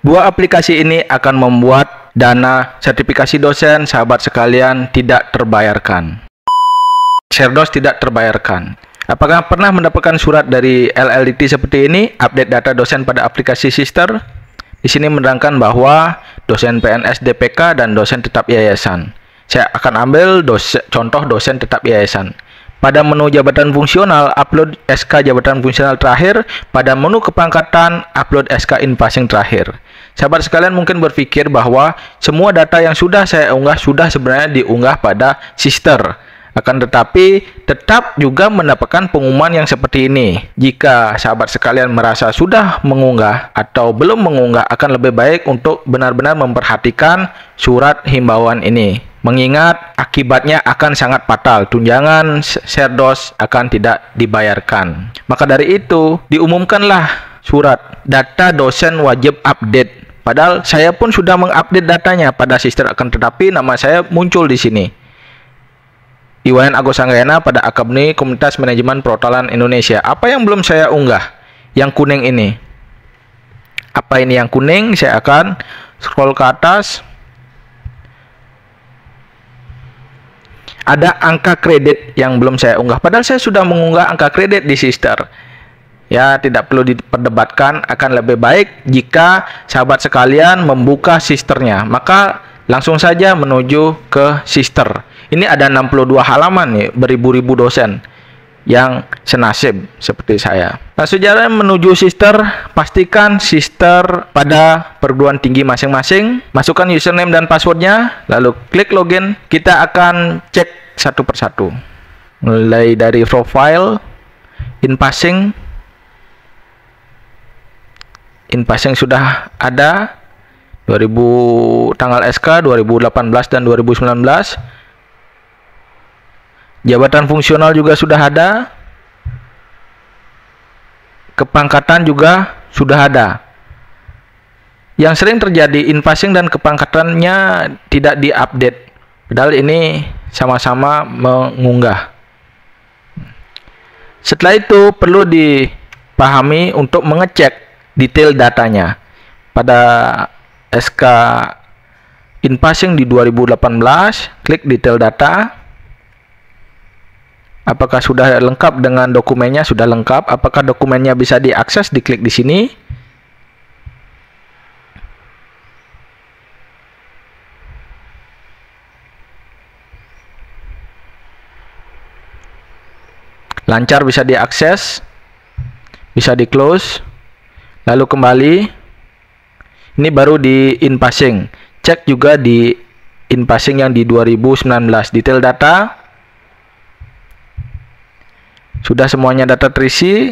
Dua aplikasi ini akan membuat dana sertifikasi dosen sahabat sekalian tidak terbayarkan. Sherdos tidak terbayarkan. Apakah pernah mendapatkan surat dari LLDT seperti ini? Update data dosen pada aplikasi Sister. Di sini menerangkan bahwa dosen PNS DPK dan dosen tetap yayasan. Saya akan ambil contoh dosen tetap yayasan. Pada menu jabatan fungsional, upload SK jabatan fungsional terakhir. Pada menu kepangkatan, upload SK inpassing terakhir. Sahabat sekalian mungkin berpikir bahwa semua data yang sudah saya unggah sudah sebenarnya diunggah pada Sister. Akan tetapi, tetap juga mendapatkan pengumuman yang seperti ini. Jika sahabat sekalian merasa sudah mengunggah atau belum mengunggah, akan lebih baik untuk benar-benar memperhatikan surat himbauan ini. Mengingat akibatnya akan sangat fatal, tunjangan Sherdos akan tidak dibayarkan. Maka dari itu, diumumkanlah surat data dosen wajib update. Padahal saya pun sudah mengupdate datanya pada Sister, akan tetapi nama saya muncul di sini. Iwayan Agus Anggayana pada Akademi Komunitas Manajemen Perhotelan Indonesia. Apa yang belum saya unggah? Yang kuning ini. Apa ini yang kuning? Saya akan scroll ke atas. Ada angka kredit yang belum saya unggah. Padahal saya sudah mengunggah angka kredit di Sister. Ya, tidak perlu diperdebatkan. Akan lebih baik jika sahabat sekalian membuka Sisternya. Maka langsung saja menuju ke Sister. Ini ada 62 halaman nih, beribu-ribu dosen yang senasib seperti saya. Nah, sejarah menuju Sister, pastikan Sister pada perguruan tinggi masing-masing. Masukkan username dan passwordnya, lalu klik login. Kita akan cek satu persatu. Mulai dari profile, inpassing. Inpassing sudah ada. 2000 tanggal SK 2018 dan 2019. Jabatan fungsional juga sudah ada. Kepangkatan juga sudah ada. Yang sering terjadi inpassing dan kepangkatannya tidak diupdate. Padahal ini sama-sama mengunggah. Setelah itu perlu dipahami untuk mengecek detail datanya. Pada SK inpassing di 2018, klik detail data. Apakah sudah lengkap dengan dokumennya? Sudah lengkap. Apakah dokumennya bisa diakses? Diklik di sini. Lancar, bisa diakses. Bisa di close. Lalu kembali. Ini baru di inpassing. Cek juga di inpassing yang di 2019. Detail data. Sudah semuanya data terisi.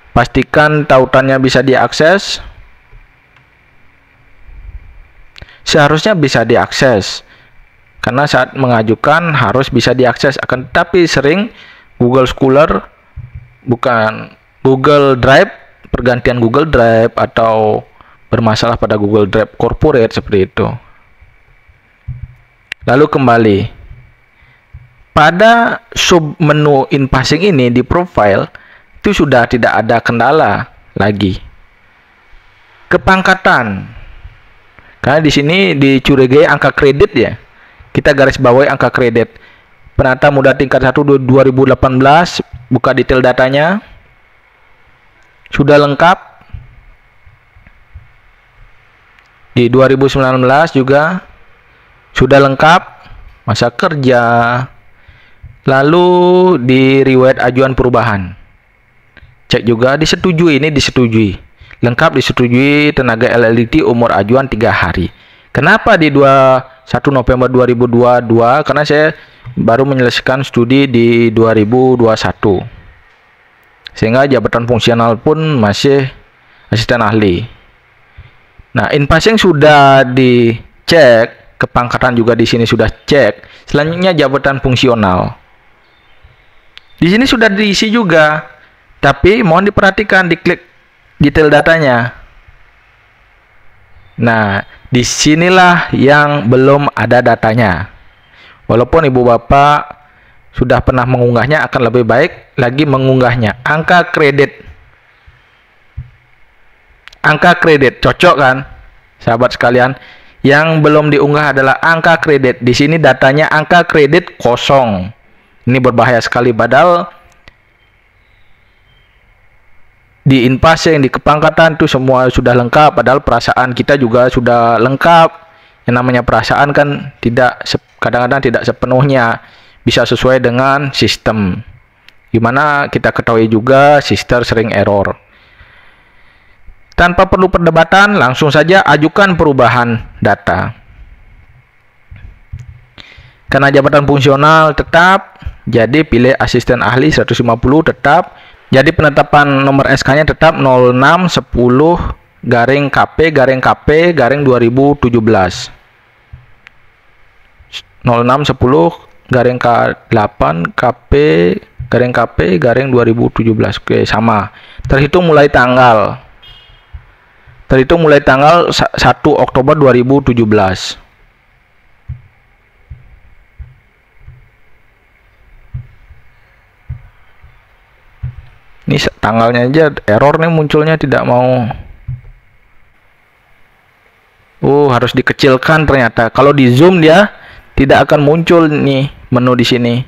Pastikan tautannya bisa diakses. Seharusnya bisa diakses. Karena saat mengajukan harus bisa diakses. Akan tetapi sering Google Scholar, bukan Google Drive, pergantian Google Drive atau bermasalah pada Google Drive Corporate seperti itu. Lalu kembali. Pada sub menu inpassing ini di profile itu sudah tidak ada kendala lagi. Kepangkatan. Karena di sini dicurigai angka kredit ya. Kita garis bawahi angka kredit. Penata muda tingkat 1 2018, buka detail datanya. Sudah lengkap. Di 2019 juga sudah lengkap. Masa kerja. Lalu di riwayat ajuan perubahan. Cek juga disetujui, ini disetujui. Lengkap disetujui tenaga LLDT umur ajuan 3 hari. Kenapa di 1 November 2022? Karena saya baru menyelesaikan studi di 2021. Sehingga jabatan fungsional pun masih asisten ahli. Nah, inpassing sudah dicek, kepangkatan juga di sini sudah cek. Selanjutnya jabatan fungsional. Di sini sudah diisi juga, tapi mohon diperhatikan, diklik detail datanya. Nah, disinilah yang belum ada datanya. Walaupun ibu bapak sudah pernah mengunggahnya, akan lebih baik lagi mengunggahnya. Angka kredit. angka kredit. Cocok kan, sahabat sekalian? Yang belum diunggah adalah angka kredit. Di sini datanya angka kredit kosong. Ini berbahaya sekali, padahal di Inpase yang di kepangkatan itu semua sudah lengkap, padahal perasaan kita juga sudah lengkap. Yang namanya perasaan kan kadang-kadang tidak sepenuhnya bisa sesuai dengan sistem. Gimana kita ketahui juga sistem sering error. Tanpa perlu perdebatan, langsung saja ajukan perubahan data. Karena jabatan fungsional tetap, jadi pilih asisten ahli 150 tetap. Jadi penetapan nomor SK-nya tetap 0610-KP-KP-2017. 0610-8-KP-KP-2017. Oke, sama. Terhitung mulai tanggal 1 Oktober 2017. Ini tanggalnya aja error nih munculnya, tidak mau. Harus dikecilkan ternyata. Kalau di zoom dia tidak akan muncul nih menu di sini.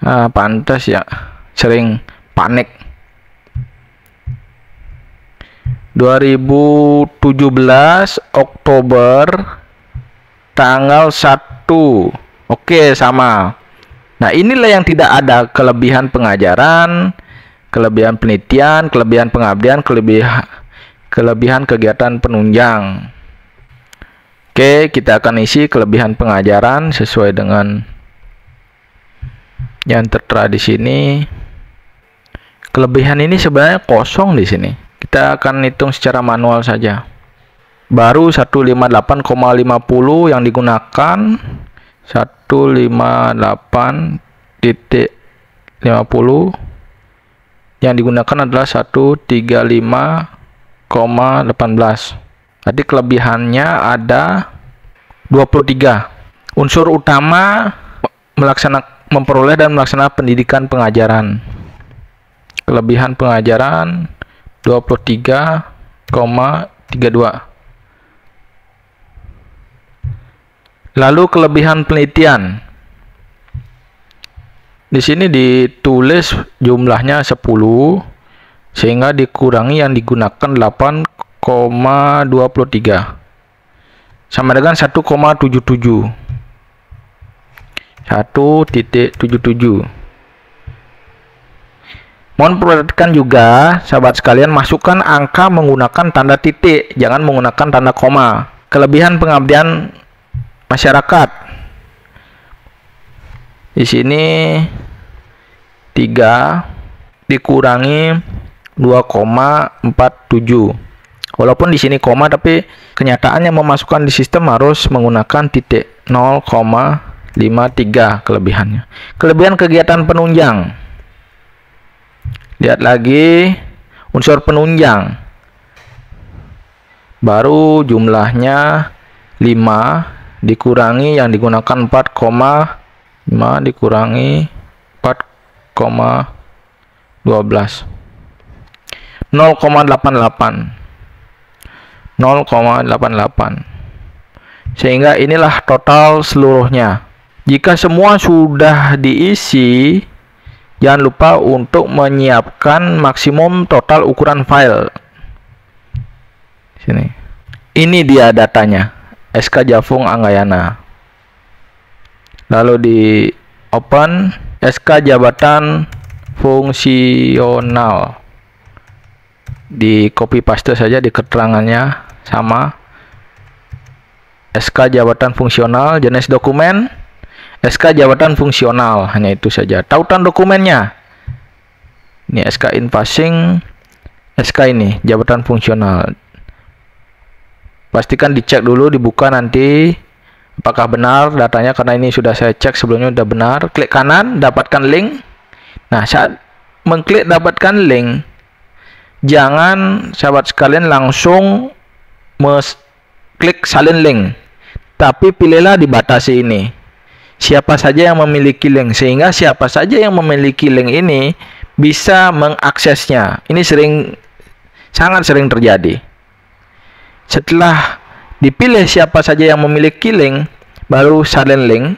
Pantas ya, sering panik. 2017 Oktober tanggal 1. Oke, sama. Nah, inilah yang tidak ada: kelebihan pengajaran, kelebihan penelitian, kelebihan pengabdian, kelebihan kegiatan penunjang. Oke, kita akan isi kelebihan pengajaran sesuai dengan yang tertera di sini. Kelebihan ini sebenarnya kosong di sini. Kita akan hitung secara manual saja. Baru 158,50 yang digunakan. 158.50 yang digunakan adalah 135,18. Tadi kelebihannya ada 23. Unsur utama memperoleh dan melaksanakan pendidikan pengajaran. Kelebihan pengajaran 23,32. Lalu kelebihan penelitian. Di sini ditulis jumlahnya 10 sehingga dikurangi yang digunakan 8,23 sama dengan 1,77. 1,77. Mohon perhatikan juga, sahabat sekalian, masukkan angka menggunakan tanda titik, jangan menggunakan tanda koma. Kelebihan pengabdian masyarakat. Di sini 3 dikurangi 2,47. Walaupun di sini koma, tapi kenyataannya memasukkan di sistem harus menggunakan titik. 0,53 kelebihannya. Kelebihan kegiatan penunjang. Lihat lagi unsur penunjang. Baru jumlahnya 5 dikurangi yang digunakan 4,5 dikurangi 4,12. 0,88. Sehingga inilah total seluruhnya. Jika semua sudah diisi, jangan lupa untuk menyiapkan maksimum total ukuran file. Sini. Ini dia datanya. SK Jafung Anggayana. Lalu di open SK jabatan fungsional. Di copy paste saja di keterangannya sama. SK jabatan fungsional, jenis dokumen SK jabatan fungsional, hanya itu saja. Tautan dokumennya, ini SK Inpassing, SK ini jabatan fungsional. Pastikan dicek dulu, dibuka nanti apakah benar datanya, karena ini sudah saya cek sebelumnya sudah benar. Klik kanan, dapatkan link. Nah, saat mengklik dapatkan link, jangan sahabat sekalian langsung klik salin link, tapi pilihlah dibatasi ini. Siapa saja yang memiliki link, sehingga siapa saja yang memiliki link ini bisa mengaksesnya. Ini sangat sering terjadi. Setelah dipilih siapa saja yang memiliki link, baru salin link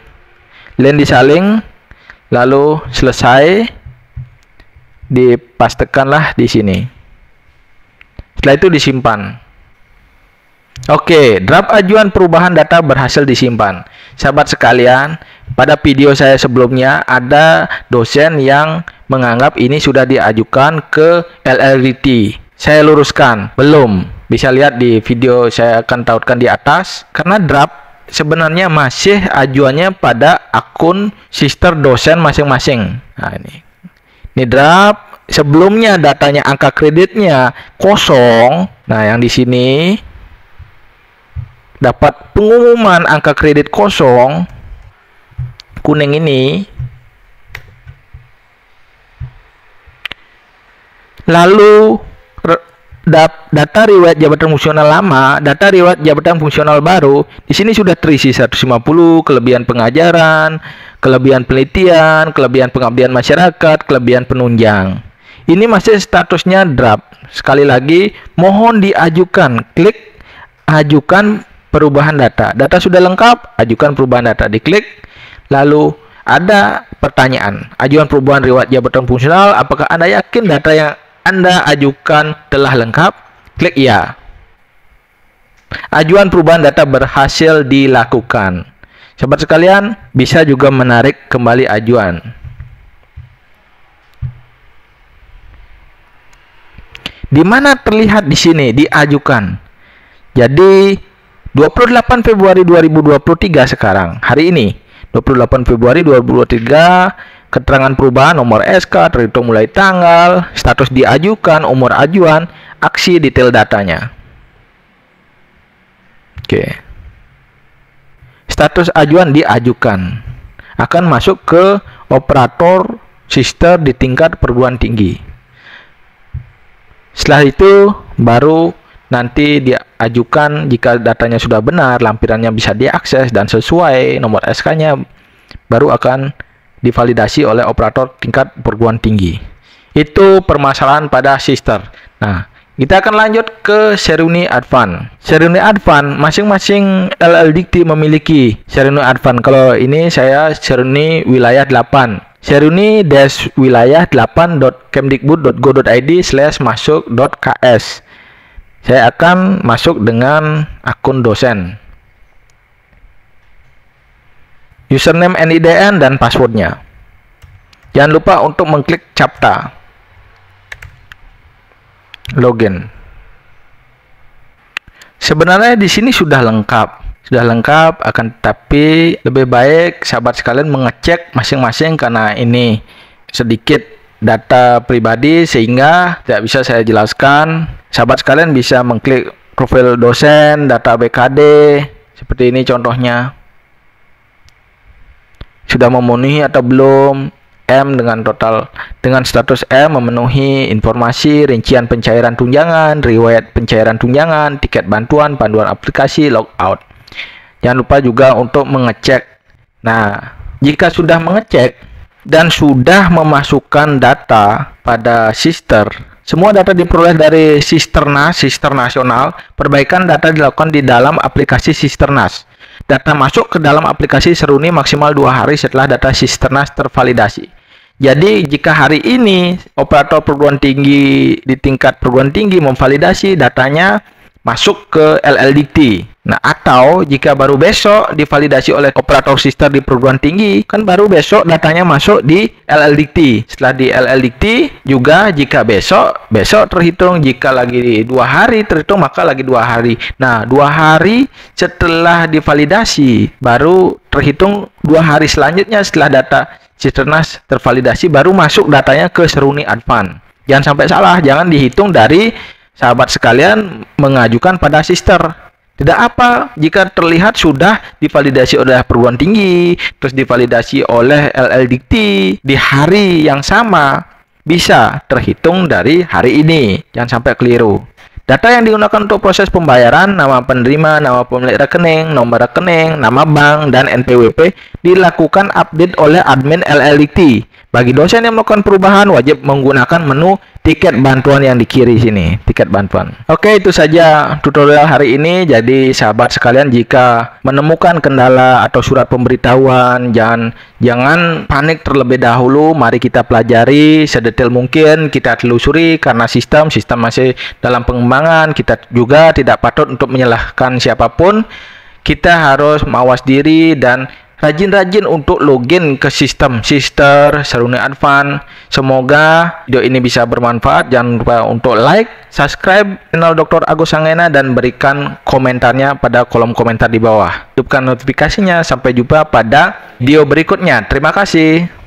disalin, lalu selesai, dipastekanlah di sini. Setelah itu disimpan. Oke, draft ajuan perubahan data berhasil disimpan. Sahabat sekalian, pada video saya sebelumnya ada dosen yang menganggap ini sudah diajukan ke LLDT. Saya luruskan, belum. Bisa lihat di video saya akan tautkan di atas. Karena draft sebenarnya masih ajuannya pada akun sister dosen masing-masing. Nah, ini draft. Sebelumnya datanya angka kreditnya kosong. Nah, yang di sini dapat pengumuman angka kredit kosong, kuning ini. Lalu data riwayat jabatan fungsional lama, data riwayat jabatan fungsional baru, di sini sudah terisi 150, kelebihan pengajaran, kelebihan penelitian, kelebihan pengabdian masyarakat, kelebihan penunjang. Ini masih statusnya draft. Sekali lagi, mohon diajukan. Klik ajukan perubahan data. Data sudah lengkap, ajukan perubahan data. Diklik, lalu ada pertanyaan. Ajuan perubahan riwayat jabatan fungsional, apakah Anda yakin data yang Anda ajukan telah lengkap? Klik ya. Ajuan perubahan data berhasil dilakukan. Sahabat sekalian, bisa juga menarik kembali ajuan. Di mana terlihat di sini diajukan. Jadi 28 Februari 2023 sekarang, hari ini 28 Februari 2023, keterangan perubahan nomor SK terhitung mulai tanggal, status diajukan, umur ajuan, aksi detail datanya. Oke. Status ajuan diajukan akan masuk ke operator sister di tingkat perguruan tinggi. Setelah itu baru nanti diajukan, jika datanya sudah benar, lampirannya bisa diakses dan sesuai nomor SK-nya, baru akan divalidasi oleh operator tingkat perguruan tinggi. Itu permasalahan pada sister. Nah, kita akan lanjut ke Seruni Advance. Seruni Advance, masing-masing LLDT memiliki Seruni Advance. Kalau ini saya Seruni wilayah 8. seruni-wilayah8.kemdikbud.go.id/masuk.ks. Saya akan masuk dengan akun dosen. Username NIDN dan passwordnya. Jangan lupa untuk mengklik CAPTCHA. Login. Sebenarnya di sini sudah lengkap. Akan tetapi lebih baik sahabat sekalian mengecek masing-masing karena ini sedikit data pribadi sehingga tidak bisa saya jelaskan. Sahabat sekalian bisa mengklik profil dosen, data BKD, seperti ini contohnya. Sudah memenuhi atau belum? M dengan status M memenuhi informasi, rincian pencairan tunjangan, riwayat pencairan tunjangan, tiket bantuan, panduan aplikasi, logout. Jangan lupa juga untuk mengecek. Nah, jika sudah mengecek dan sudah memasukkan data pada sister, semua data diperoleh dari Sisternas, Sister Nasional. Perbaikan data dilakukan di dalam aplikasi Sisternas. Data masuk ke dalam aplikasi Seruni maksimal 2 hari setelah data Sisternas tervalidasi. Jadi, jika hari ini operator perguruan tinggi di tingkat perguruan tinggi memvalidasi datanya masuk ke LLDT. Nah, atau jika baru besok divalidasi oleh operator sister di perguruan tinggi, kan baru besok datanya masuk di LLDT. Setelah di LLDT juga jika besok terhitung, jika lagi 2 hari terhitung maka lagi 2 hari. Nah, 2 hari setelah divalidasi baru terhitung 2 hari selanjutnya setelah data Sisternas tervalidasi baru masuk datanya ke Seruni Advance. Jangan sampai salah, jangan dihitung dari sahabat sekalian mengajukan pada sister. Tidak apa jika terlihat sudah divalidasi oleh perguruan tinggi, terus divalidasi oleh LLDT di hari yang sama, bisa terhitung dari hari ini. Jangan sampai keliru. Data yang digunakan untuk proses pembayaran, nama penerima, nama pemilik rekening, nomor rekening, nama bank, dan NPWP dilakukan update oleh admin LLDT. Bagi dosen yang melakukan perubahan, wajib menggunakan menu tiket bantuan yang di kiri sini, tiket bantuan. Oke, itu saja tutorial hari ini. Jadi sahabat sekalian, jika menemukan kendala atau surat pemberitahuan, jangan panik terlebih dahulu. Mari kita pelajari sedetail mungkin, kita telusuri, karena sistem masih dalam pengembangan. Kita juga tidak patut untuk menyalahkan siapapun. Kita harus mawas diri dan rajin-rajin untuk login ke sistem Seruni Advance. Semoga video ini bisa bermanfaat. Jangan lupa untuk like, subscribe channel Dr. Agus Anggena, dan berikan komentarnya pada kolom komentar di bawah. Hidupkan notifikasinya. Sampai jumpa pada video berikutnya. Terima kasih.